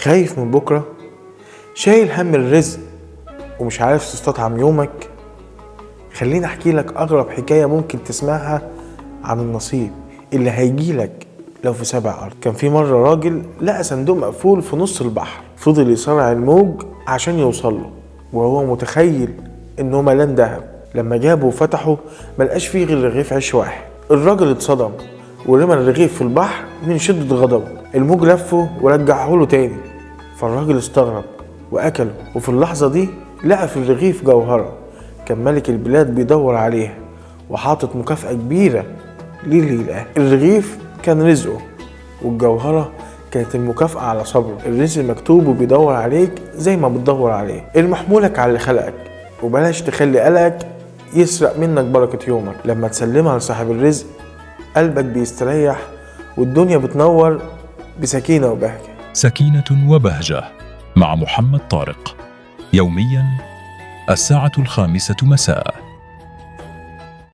خايف من بكرة؟ شايل هم الرزق ومش عارف تستطعم يومك؟ خليني احكي لك اغرب حكاية ممكن تسمعها عن النصيب اللي هيجيلك لو في 7 أرض. كان في مرة راجل لقى صندوق مقفول في نص البحر، فضل يصارع الموج عشان يوصله وهو متخيل انه ملان دهب. لما جابه وفتحه ملقاش فيه غير رغيف عيش واحد. الراجل اتصدم ورمى الرغيف في البحر من شدة غضبه. الموج لفه ورجعه له تاني، فالراجل استغرب واكله، وفي اللحظة دي لقى في الرغيف جوهرة كان ملك البلاد بيدور عليها وحاطط مكافأة كبيرة للي يلاقيها. الرغيف كان رزقه والجوهرة كانت المكافأة على صبره. الرزق مكتوب وبيدور عليك زي ما بتدور عليه. المحمولك على اللي خلقك، وبلاش تخلي قلقك يسرق منك بركة يومك. لما تسلمها لصاحب الرزق قلبك بيستريح والدنيا بتنور بسكينة وبهجة. سكينة وبهجة مع محمد طارق، يوميا 5:00 مساء.